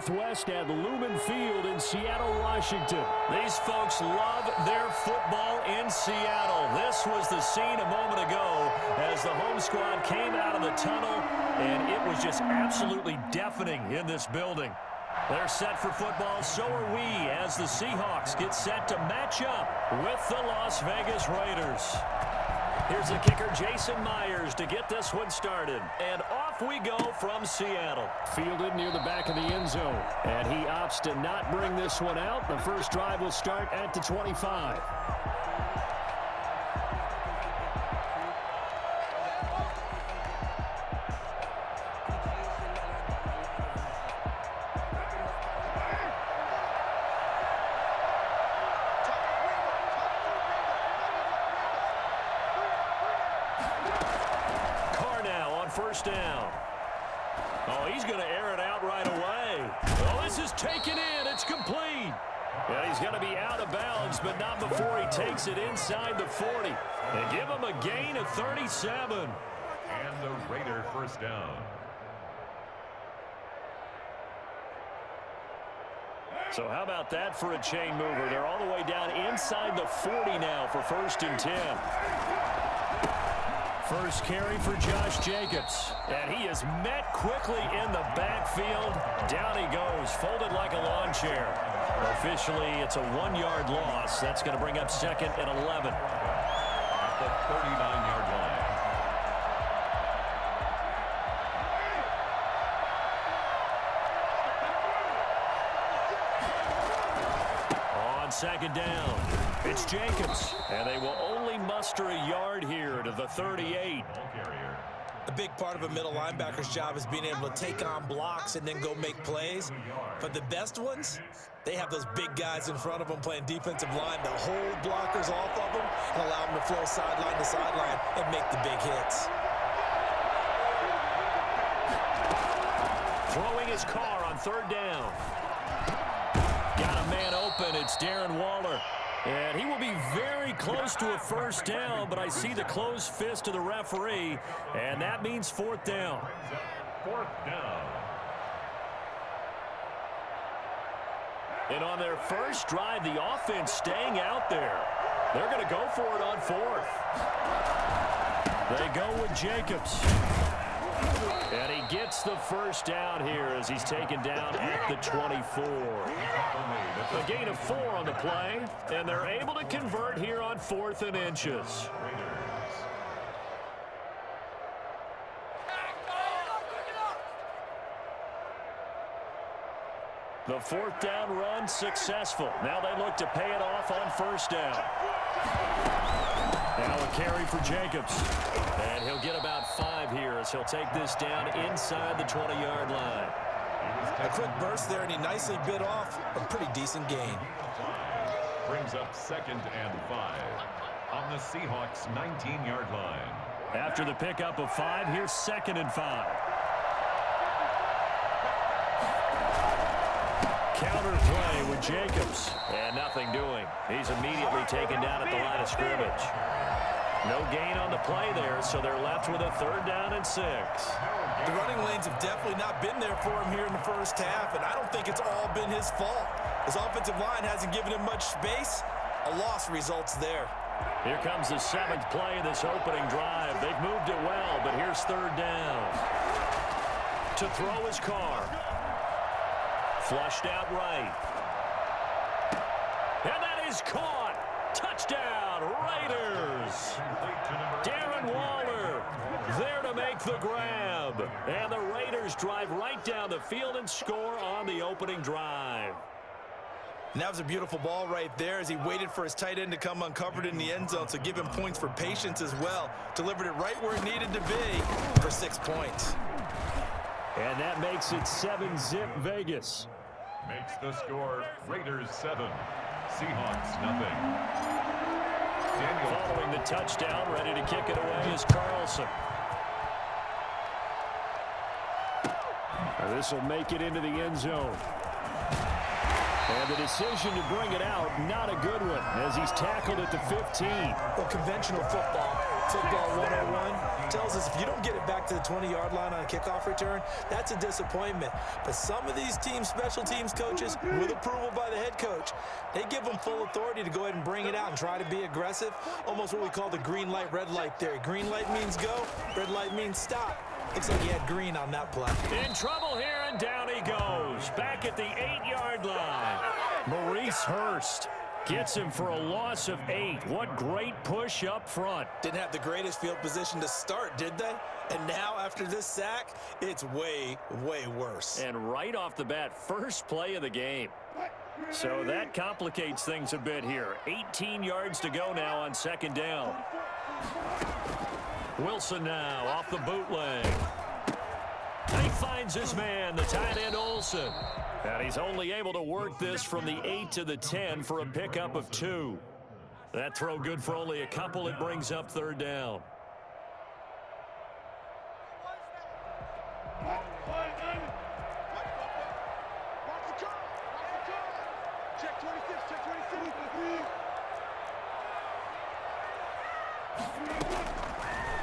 Northwest at Lumen Field in Seattle, Washington. These folks love their football in Seattle. This was the scene a moment ago as the home squad came out of the tunnel, and it was just absolutely deafening in this building. They're set for football, so are we, as the Seahawks get set to match up with the Las Vegas Raiders. Here's the kicker, Jason Myers, to get this one started. And off we go from Seattle. Fielded near the back of the end zone. And he opts to not bring this one out. The first drive will start at the 25. First down. Oh, he's going to air it out right away. Oh, this is taken in. It's complete. And he's going to be out of bounds, but not before he takes it inside the 40. And give him a gain of 37. And the Raider first down. So how about that for a chain mover? They're all the way down inside the 40 now for 1st and 10. First carry for Josh Jacobs. And he is met quickly in the backfield. Down he goes, folded like a lawn chair. Officially, it's a 1-yard loss. That's going to bring up 2nd and 11. At the 39-yard line. On 2nd down, it's Jacobs. And they will only muster a yard here to the 38. A big part of a middle linebacker's job is being able to take on blocks and then go make plays. But the best ones, they have those big guys in front of them playing defensive line to hold blockers off of them and allow them to flow sideline to sideline and make the big hits. Throwing his car on 3rd down. Got a man open. It's Darren Waller. And he will be very close to a first down, but I see the closed fist of the referee, and that means 4th down. 4th down. And on their first drive, the offense staying out there. They're going to go for it on 4th. They go with Jacobs. And he gets the first down here as he's taken down at the 24. A gain of 4 on the play, and they're able to convert here on 4th and inches. The 4th down run successful. Now they look to pay it off on 1st down. Now a carry for Jacobs. And he'll get about 5 here as he'll take this down inside the 20-yard line. A quick burst there, and he nicely bit off a pretty decent gain. Brings up 2nd and 5 on the Seahawks' 19-yard line. After the pickup of 5, here's 2nd and 5. Counter play with Jacobs. And nothing doing. He's immediately taken down at the line of scrimmage. No gain on the play there, so they're left with a 3rd down and 6. The running lanes have definitely not been there for him here in the first half, and I don't think it's all been his fault. His offensive line hasn't given him much space. A loss results there. Here comes the 7th play of this opening drive. They've moved it well, but here's 3rd down. To throw his car. Flushed out right. And that is caught. Touchdown, Raiders. Darren Waller there to make the grab. And the Raiders drive right down the field and score on the opening drive. And that was a beautiful ball right there as he waited for his tight end to come uncovered in the end zone, so give him points for patience as well. Delivered it right where it needed to be for 6 points. And that makes it 7-zip Vegas. Makes the score Raiders 7, Seahawks nothing. Following the touchdown, ready to kick it away is Carlson. This will make it into the end zone. And the decision to bring it out, not a good one, as he's tackled at the 15. Well, conventional football, Football 101 tells us if you don't get it back to the 20-yard line on a kickoff return, that's a disappointment. But some of these teams, special teams coaches, with approval by the head coach, they give them full authority to go ahead and bring it out and try to be aggressive, almost what we call the green light, red light theory. Green light means go, red light means stop. Looks like he had green on that play. In trouble here, and down he goes. Back at the 8-yard line. Maurice Hurst gets him for a loss of 8. What great push up front. Didn't have the greatest field position to start, did they? And now, after this sack, it's way, way worse. And right off the bat, first play of the game. So that complicates things a bit here. 18 yards to go now on second down. Wilson now off the bootleg. He finds his man, the tight end Olsen. And he's only able to work this from the 8 to the 10 for a pickup of 2. That throw good for only a couple. It brings up third down.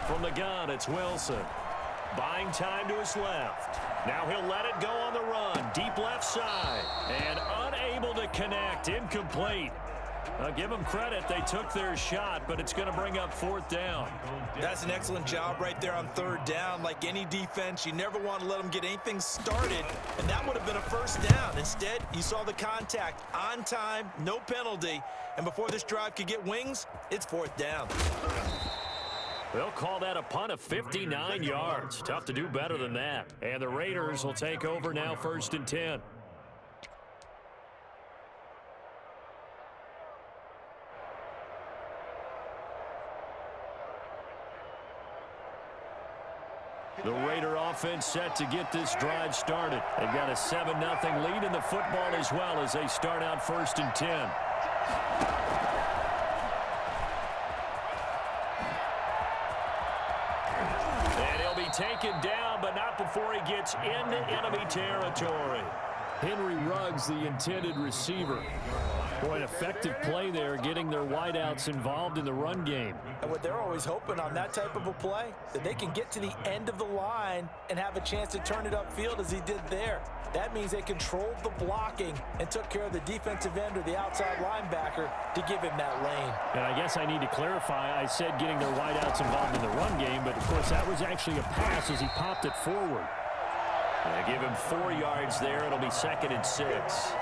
From the gun, it's Wilson. Buying time to his left. Now he'll let it go on the run. Deep left side. And unable to connect. Incomplete. I'll give them credit. They took their shot, but it's going to bring up fourth down. That's an excellent job right there on third down. Like any defense, you never want to let them get anything started, and that would have been a first down. Instead, you saw the contact on time, no penalty, and before this drive could get wings, it's fourth down. They'll call that a punt of 59 yards. Tough to do better than that. And the Raiders will take over now, 1st and 10. The Raider offense set to get this drive started. They've got a 7-0 lead in the football as well as they start out 1st and 10. Taken down, but not before he gets into enemy territory. Henry Ruggs, the intended receiver. Boy, an effective play there, getting their wideouts involved in the run game. And what they're always hoping on that type of a play, that they can get to the end of the line and have a chance to turn it upfield as he did there. That means they controlled the blocking and took care of the defensive end or the outside linebacker to give him that lane. And I guess I need to clarify, I said getting their wideouts involved in the run game, but of course that was actually a pass as he popped it forward. They give him 4 yards there. It'll be 2nd and 6.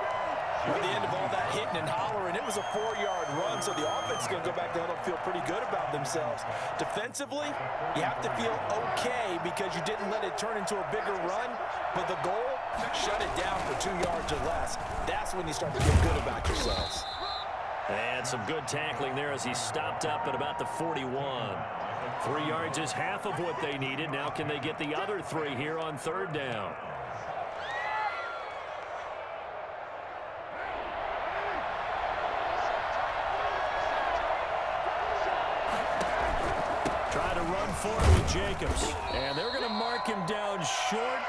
At the end of all that hitting and hollering, it was a 4-yard run, so the offense is going to go back there and feel pretty good about themselves. Defensively, you have to feel okay because you didn't let it turn into a bigger run, but the goal, shut it down for 2 yards or less. That's when you start to feel good about yourselves. And some good tackling there as he stopped up at about the 41. 3 yards is half of what they needed. Now can they get the other 3 here on third down? Try to run forward with Jacobs. And they're going to mark him down short,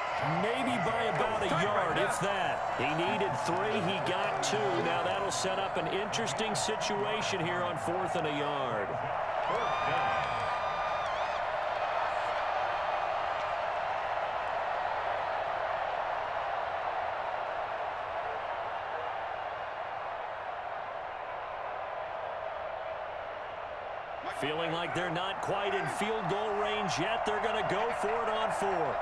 maybe by about a yard, if that. He needed 3. He got 2. Now that'll set up an interesting situation here on 4th and a yard. Feeling like they're not quite in field goal range yet. They're going to go for it on 4th.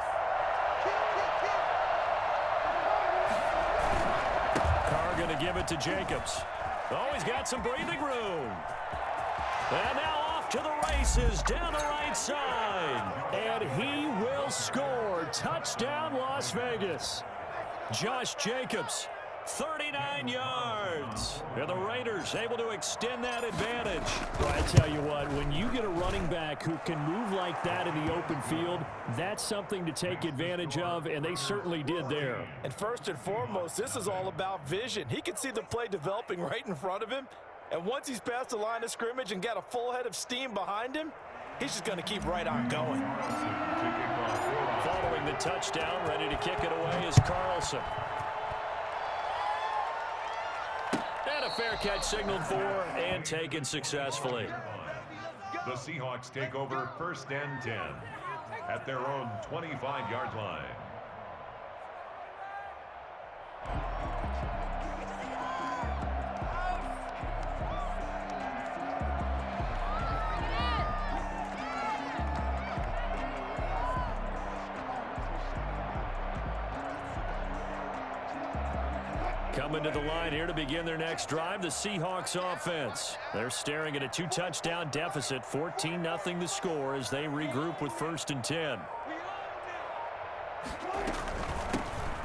Carr going to give it to Jacobs. Oh, he's got some breathing room. And now off to the races down the right side. And he will score. Touchdown, Las Vegas. Josh Jacobs, 39 yards. And the Raiders able to extend that advantage. Well, I tell you what, when you get a running back who can move like that in the open field, that's something to take advantage of, and they certainly did there. And first and foremost, this is all about vision. He can see the play developing right in front of him, and once he's past the line of scrimmage and got a full head of steam behind him, he's just going to keep right on going. Following the touchdown, ready to kick it away is Carlson. And a fair catch signaled for and taken successfully. The Seahawks take over 1st and 10 at their own 25-yard line. Coming to the line here to begin their next drive, the Seahawks offense. They're staring at a 2-touchdown deficit, 14-0 the score as they regroup with 1st and 10.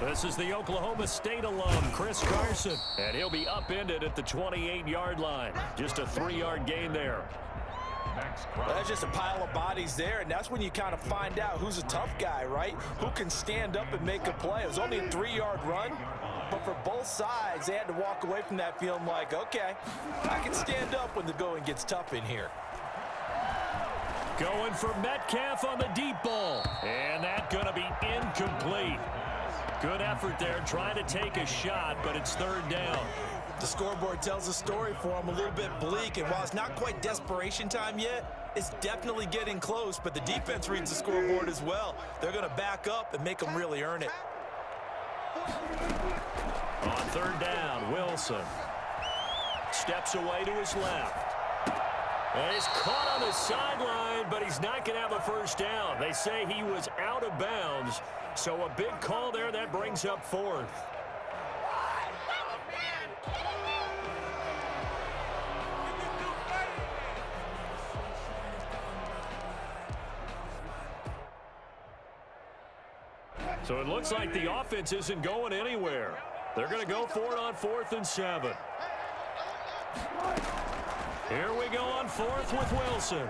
This is the Oklahoma State alum, Chris Carson, and he'll be upended at the 28-yard line. Just a 3-yard gain there. Well, that's just a pile of bodies there, and that's when you kind of find out who's a tough guy, right? Who can stand up and make a play. It was only a 3-yard run, but for both sides, they had to walk away from that feeling like, okay, I can stand up when the going gets tough in here. Going for Metcalf on the deep ball, and that's going to be incomplete. Good effort there, trying to take a shot, but it's 3rd down. The scoreboard tells a story for him, a little bit bleak, and while it's not quite desperation time yet, it's definitely getting close, but the defense reads the scoreboard as well. They're going to back up and make them really earn it. On 3rd down, Wilson steps away to his left. And he's caught on the sideline, but he's not going to have a 1st down. They say he was out of bounds, so a big call there that brings up 4th. So it looks like the offense isn't going anywhere. They're going to go for it on 4th and 7. Here we go on 4th with Wilson.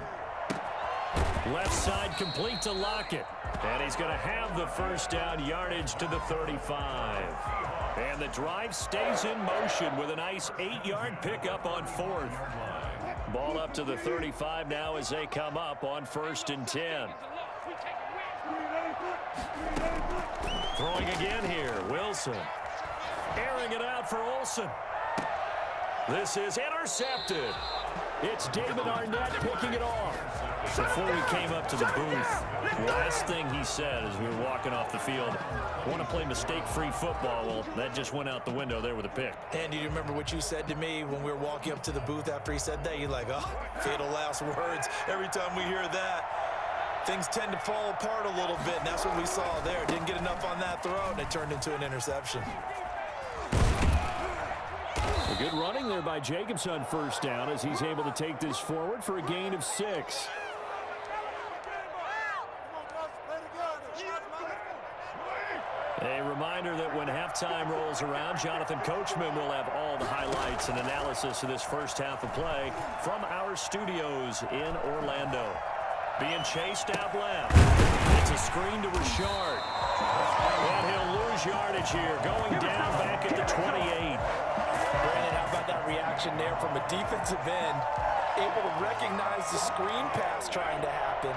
Left side complete to Lockett. And he's going to have the 1st down, yardage to the 35. And the drive stays in motion with a nice 8-yard pickup on 4th. Ball up to the 35 now as they come up on 1st and 10. Throwing again here, Wilson. Airing it out for Olsen. This is intercepted. It's David Arnett picking it off. Before we came up to the booth, last thing he said as we were walking off the field, want to play mistake-free football. Well, that just went out the window there with a pick. Andy, do you remember what you said to me when we were walking up to the booth after he said that? You're like, oh, fatal last words. Every time we hear that, things tend to fall apart a little bit, and that's what we saw there. Didn't get enough on that throw, and it turned into an interception. A good running there by Jacobs on 1st down as he's able to take this forward for a gain of 6. A reminder that when halftime rolls around, Jonathan Coachman will have all the highlights and analysis of this first half of play from our studios in Orlando. Being chased out left. It's a screen to Richard. And he'll lose yardage here, going down back at the 28. Brandon, how about that reaction there from a defensive end, able to recognize the screen pass trying to happen,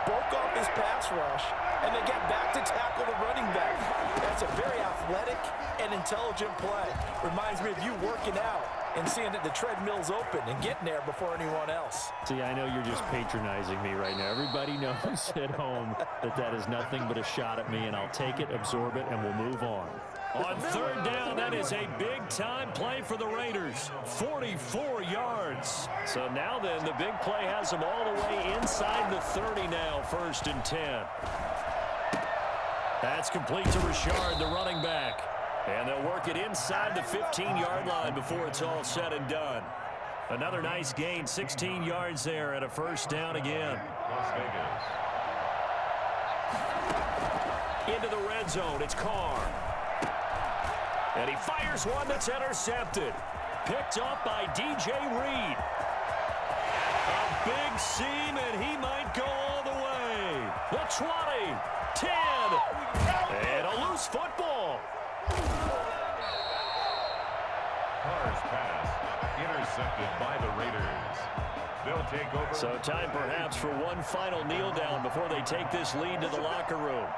broke off his pass rush, and then get back to tackle the running back. That's a very athletic and intelligent play. Reminds me of you working out and seeing that the treadmill's open and getting there before anyone else. See, I know you're just patronizing me right now. Everybody knows at home that that is nothing but a shot at me, and I'll take it, absorb it, and we'll move on. On 3rd down, that is a big-time play for the Raiders. 44 yards. So now then, the big play has them all the way inside the 30 now, 1st and 10. That's complete to Richard, the running back. And they'll work it inside the 15-yard line before it's all said and done. Another nice gain, 16 yards there at a 1st down again. Las Vegas. Into the red zone, it's Carr. And he fires one that's intercepted. Picked up by DJ Reed. A big seam, and he might go all the way. The 20, 10, and a loose football. Carr's pass intercepted by the Raiders. They'll take over. So time perhaps for one final kneel down before they take this lead to the locker room.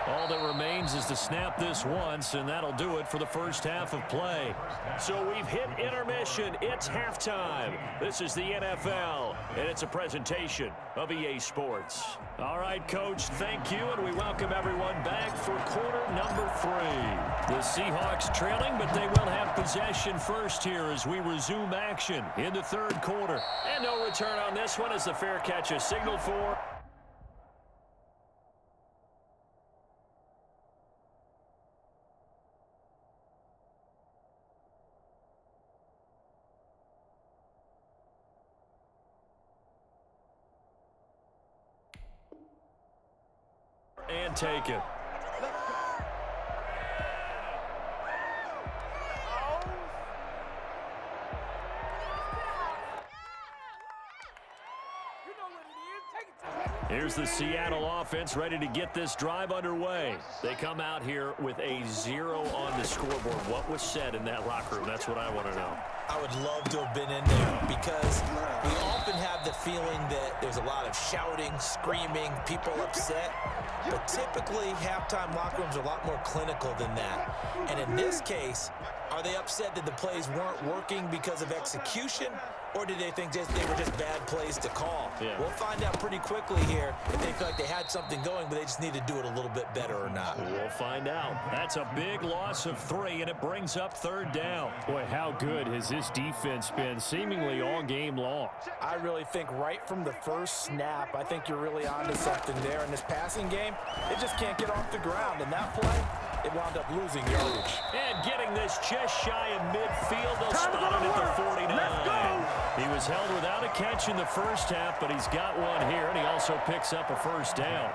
All that remains is to snap this once, and that'll do it for the first half of play. So we've hit intermission. It's halftime. This is the NFL, and it's a presentation of EA Sports. All right, Coach, thank you, and we welcome everyone back for quarter number 3. The Seahawks trailing, but they will have possession first here as we resume action in the third quarter. And no return on this one as the fair catch is signaled for. And take it. Here's the Seattle offense ready to get this drive underway. They come out here with a 0 on the scoreboard. What was said in that locker room? That's what I want to know. I would love to have been in there because we often have the feeling that there's a lot of shouting, screaming, people upset. But typically, halftime locker rooms are a lot more clinical than that. And in this case, are they upset that the plays weren't working because of execution? Or did they think they were just bad plays to call? Yeah. We'll find out pretty quickly here if they feel like they had something going, but they just need to do it a little bit better or not. We'll find out. That's a big loss of 3, and it brings up third down. Boy, how good has this defense been seemingly all game long? I really think right from the first snap, I think you're really onto something there. In this passing game, it just can't get off the ground. And that play, it wound up losing yardage. And getting this just shy of midfield. They'll spot it at the 49. He was held without a catch in the first half, but he's got one here, and he also picks up a first down.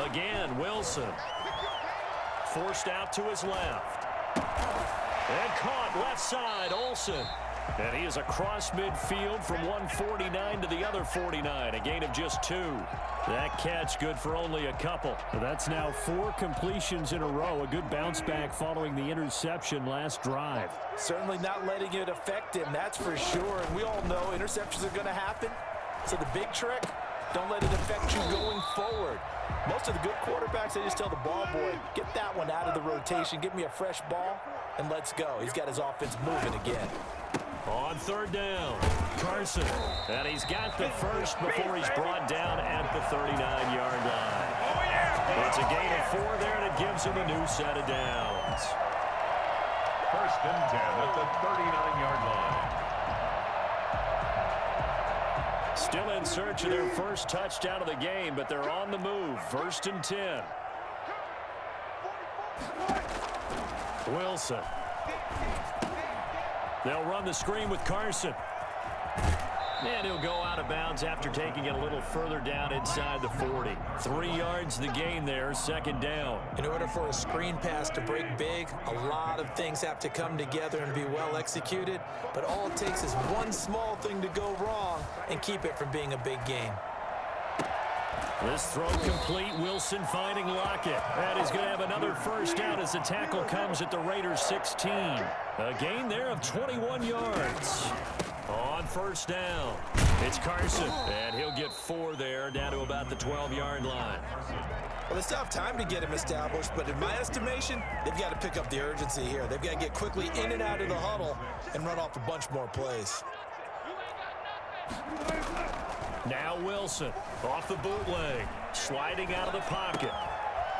Again, Wilson. Forced out to his left. And caught left side, Olsen. And he is across midfield from 149 to the other 49. A gain of just 2. That catch good for only a couple. That's now 4 completions in a row. A good bounce back following the interception last drive. Certainly not letting it affect him, that's for sure. And we all know interceptions are going to happen. So the big trick, don't let it affect you going forward. Most of the good quarterbacks, they just tell the ball boy, get that one out of the rotation, give me a fresh ball, and let's go. He's got his offense moving again. On third down, Carson. And he's got the first before he's brought down at the 39-yard line. It's a gain of 4 there, and it gives him a new set of downs. First and 10 at the 39-yard line. Still in search of their first touchdown of the game, but they're on the move. First and 10. Wilson. They'll run the screen with Carson. And he'll go out of bounds after taking it a little further down inside the 40. 3 yards the gain there, second down. In order for a screen pass to break big, a lot of things have to come together and be well executed. But all it takes is one small thing to go wrong and keep it from being a big gain. This throw complete. Wilson finding Lockett. And he's going to have another first down as the tackle comes at the Raiders' 16. A gain there of 21 yards. On first down, it's Carson, and he'll get 4 there, down to about the 12-yard line. Well, they still have time to get him established, but in my estimation, they've got to pick up the urgency here. They've got to get quickly in and out of the huddle and run off a bunch more plays. Now Wilson, off the bootleg, sliding out of the pocket.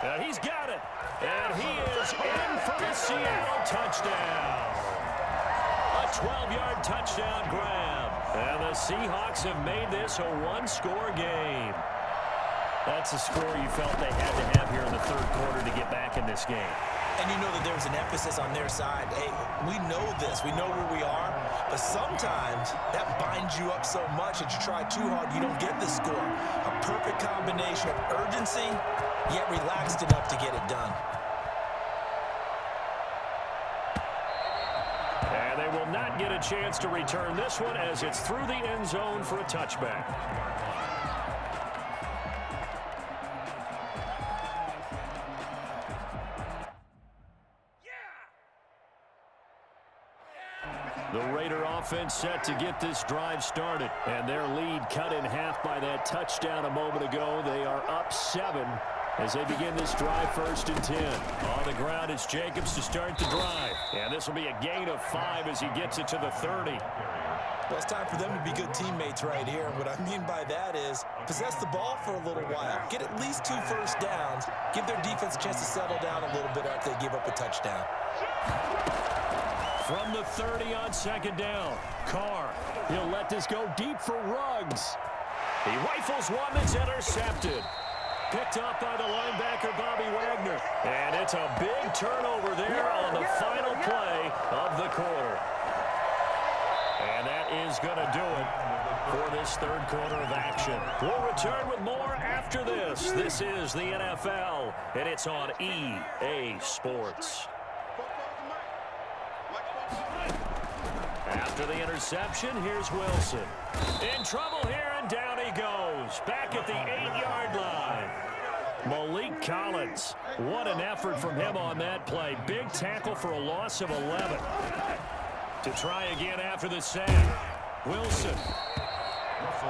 And he's got it, and he is in for the Seattle touchdown. A 12-yard touchdown grab. And the Seahawks have made this a one-score game. That's a score you felt they had to have here in the third quarter to get back in this game. And you know that there's an emphasis on their side. Hey, we know this. We know where we are. But sometimes that binds you up so much that you try too hard, you don't get the score. A perfect combination of urgency, yet relaxed enough to get it done. they will not get a chance to return this one as it's through the end zone for a touchback. The Raider offense set to get this drive started, and their lead cut in half by that touchdown a moment ago. They are up 7 as they begin this drive, 1st and 10. On the ground, it's Jacobs to start the drive, and this will be a gain of 5 as he gets it to the 30. Well, it's time for them to be good teammates right here. And what I mean by that is possess the ball for a little while, get at least 2 first downs, give their defense a chance to settle down a little bit after they give up a touchdown. From the 30 on 2nd down, Carr. He'll let this go deep for Ruggs. He rifles one that's intercepted. Picked up by the linebacker, Bobby Wagner. And it's a big turnover there on the final play of the quarter. And that is going to do it for this 3rd quarter of action. We'll return with more after this. This is the NFL, and it's on EA Sports. After the interception, here's Wilson. In trouble here, and down he goes. Back at the 8-yard line. Malik Collins. What an effort from him on that play. Big tackle for a loss of 11. To try again after the sack. Wilson.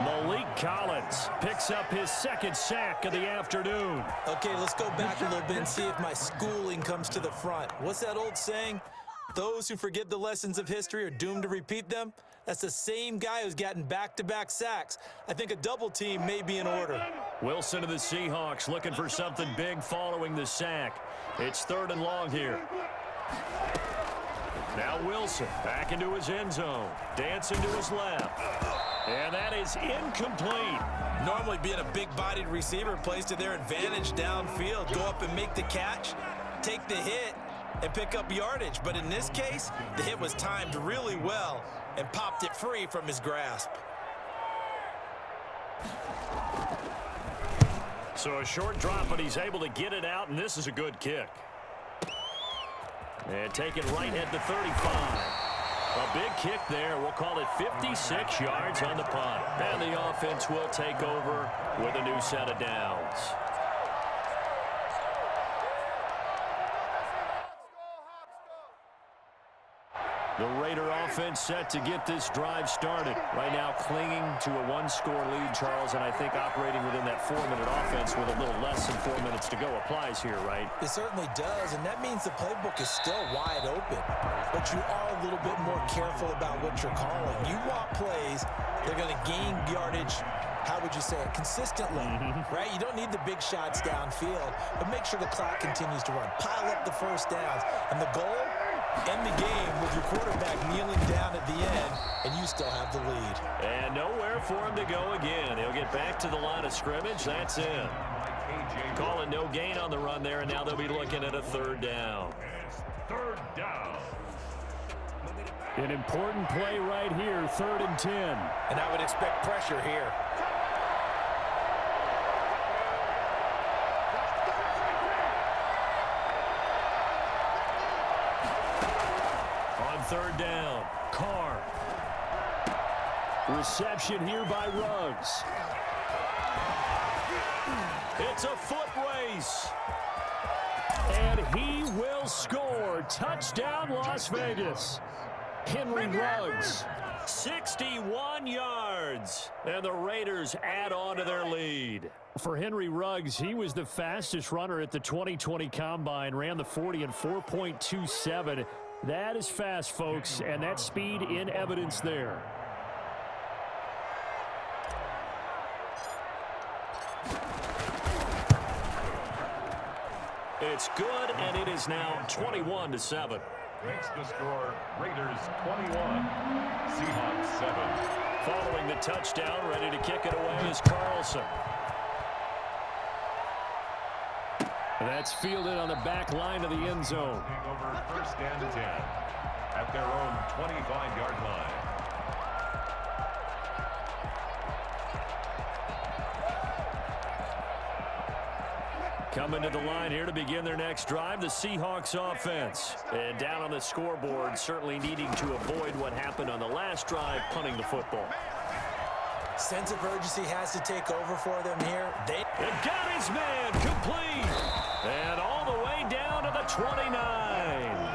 Malik Collins picks up his 2nd sack of the afternoon. Okay, let's go back a little bit and see if my schooling comes to the front. What's that old saying? Those who forget the lessons of history are doomed to repeat them. That's the same guy who's gotten back-to-back sacks. I think a double team may be in order. Wilson of the Seahawks looking for something big following the sack. It's 3rd and long here. Now Wilson back into his end zone. Dancing to his left. And that is incomplete. Normally being a big-bodied receiver plays to their advantage downfield. Go up and make the catch, take the hit, and pick up yardage. But in this case, the hit was timed really well and popped it free from his grasp. So a short drop, but he's able to get it out, and this is a good kick. And take it right at the 35. A big kick there. We'll call it 56 yards on the punt. And the offense will take over with a new set of downs. The Raider offense set to get this drive started. Right now clinging to a 1-score lead, Charles, and I think operating within that 4-minute offense with a little less than 4 minutes to go applies here, right? It certainly does, and that means the playbook is still wide open. But you are a little bit more careful about what you're calling. You want plays, they're going to gain yardage, how would you say it, consistently, right? You don't need the big shots downfield, but make sure the clock continues to run. Pile up the first downs, and the goal, end the game with your quarterback kneeling down at the end, and you still have the lead. And nowhere for him to go again. He'll get back to the line of scrimmage. That's in. Calling no gain on the run there, and now they'll be looking at a 3rd down. 3rd down. An important play right here, 3rd and 10. And I would expect pressure here. On 3rd down, Carr. Reception here by Ruggs. It's a foot race. And he will score. Touchdown, Las Vegas. Henry Ruggs, 61 yards. And the Raiders add on to their lead. For Henry Ruggs, he was the fastest runner at the 2020 Combine. Ran the 40 in 4.27. That is fast, folks, and that speed in evidence there. It's good, and it is now 21-7. Makes the score Raiders 21, Seahawks 7. Following the touchdown, ready to kick it away is Carlson. That's fielded on the back line of the end zone. Over 1st and 10 at their own 25-yard line. Coming to the line here to begin their next drive, the Seahawks offense. And down on the scoreboard, certainly needing to avoid what happened on the last drive, punting the football. Sense of urgency has to take over for them here. They got his man complete. And all the way down to the 29.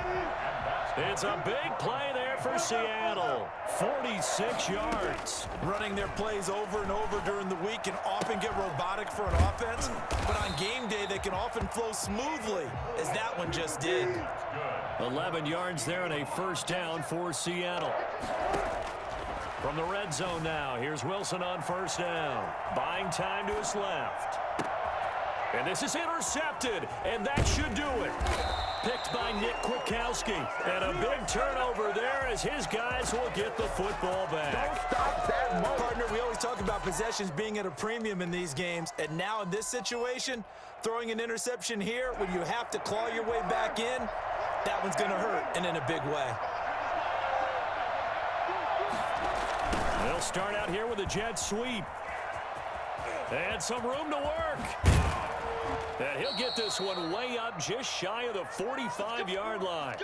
It's a big play there for Seattle. 46 yards. Running their plays over and over during the week can often get robotic for an offense, but on game day they can often flow smoothly, as that one just did. 11 yards there and a first down for Seattle. From the red zone now, here's Wilson on first down. Buying time to his left. And this is intercepted, and that should do it. Picked by Nick Kwiatkowski. And a big turnover there as his guys will get the football back. Don't stop that moment. Partner, we always talk about possessions being at a premium in these games, and now in this situation, throwing an interception here when you have to claw your way back in, that one's going to hurt, and in a big way. They'll start out here with a jet sweep. And some room to work. And he'll get this one way up just shy of the 45-yard line.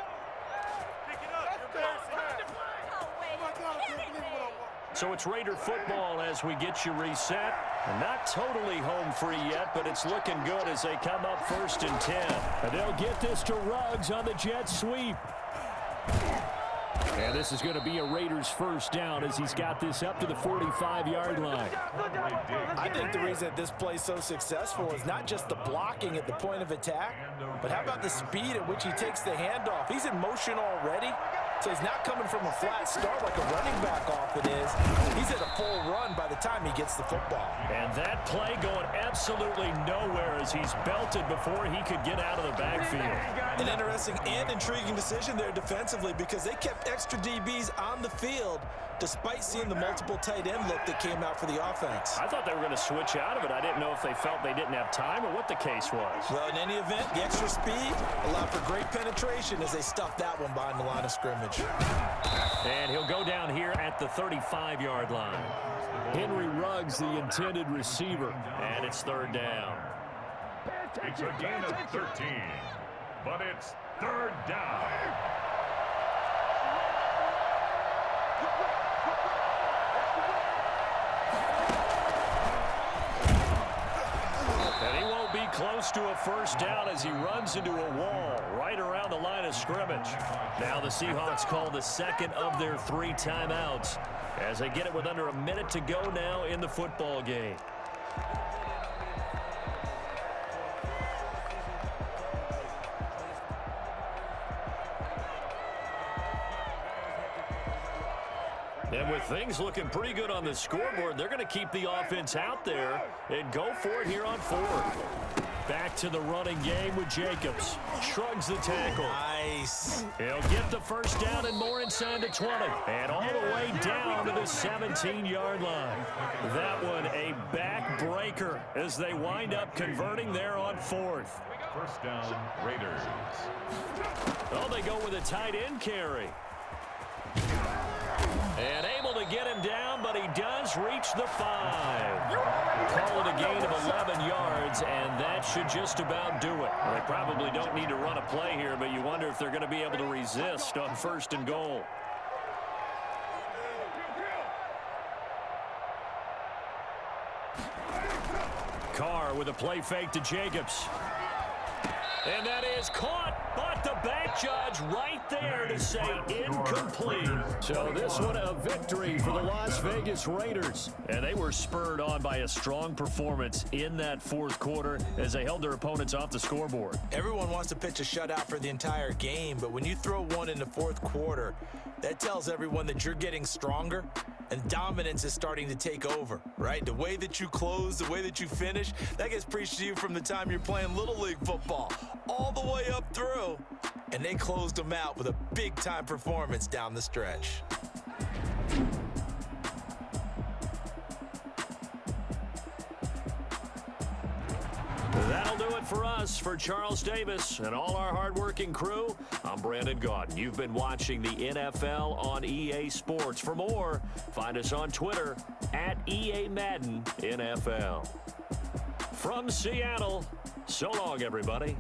So it's Raider football as we get you reset. Not totally home free yet, but it's looking good as they come up 1st and 10. And they'll get this to Ruggs on the jet sweep. And this is going to be a Raiders first down as he's got this up to the 45-yard line. I think the reason that this play is so successful is not just the blocking at the point of attack, but how about the speed at which he takes the handoff? He's in motion already, so he's not coming from a flat start like a running back often is. He's at a full run by the time he gets the football. And that play going absolutely nowhere as he's belted before he could get out of the backfield. An interesting and intriguing decision there defensively because they kept extra DBs on the field despite seeing the multiple tight end look that came out for the offense. I thought they were going to switch out of it. I didn't know if they felt they didn't have time or what the case was. Well, in any event, the extra speed allowed for great penetration as they stuffed that one behind the line of scrimmage. And he'll go down here at the 35-yard line. Henry Ruggs, the intended receiver, and it's 3rd down. It's a gain of 13, but it's 3rd down. And he won't be close to a first down as he runs into a wall right around the line of scrimmage. Now the Seahawks call the second of their 3 timeouts as they get it with under a minute to go now in the football game. And with things looking pretty good on the scoreboard, they're going to keep the offense out there and go for it here on 4th. Back to the running game with Jacobs. Shrugs the tackle. Nice. He'll get the first down and more inside the 20. And all the way down to the 17-yard line. That one a backbreaker as they wind up converting there on 4th. First down, Raiders. Oh, they go with a tight end carry. And able to get him down, but he does reach the 5. Call it a gain of 11 yards, and that should just about do it. Well, they probably don't need to run a play here, but you wonder if they're going to be able to resist on 1st and goal. Carr with a play fake to Jacobs. And that is caught, but the back judge right there to say incomplete. So this one a victory for the Las Vegas Raiders. And they were spurred on by a strong performance in that 4th quarter as they held their opponents off the scoreboard. Everyone wants to pitch a shutout for the entire game, but when you throw one in the 4th quarter, that tells everyone that you're getting stronger and dominance is starting to take over, right? The way that you close, the way that you finish, that gets preached to you from the time you're playing Little League football all the way up through. And they closed them out with a big-time performance down the stretch. That'll do it for us. For Charles Davis and all our hardworking crew, I'm Brandon Gaudin. You've been watching the NFL on EA Sports. For more, find us on Twitter at EA Madden NFL. From Seattle, So long, everybody.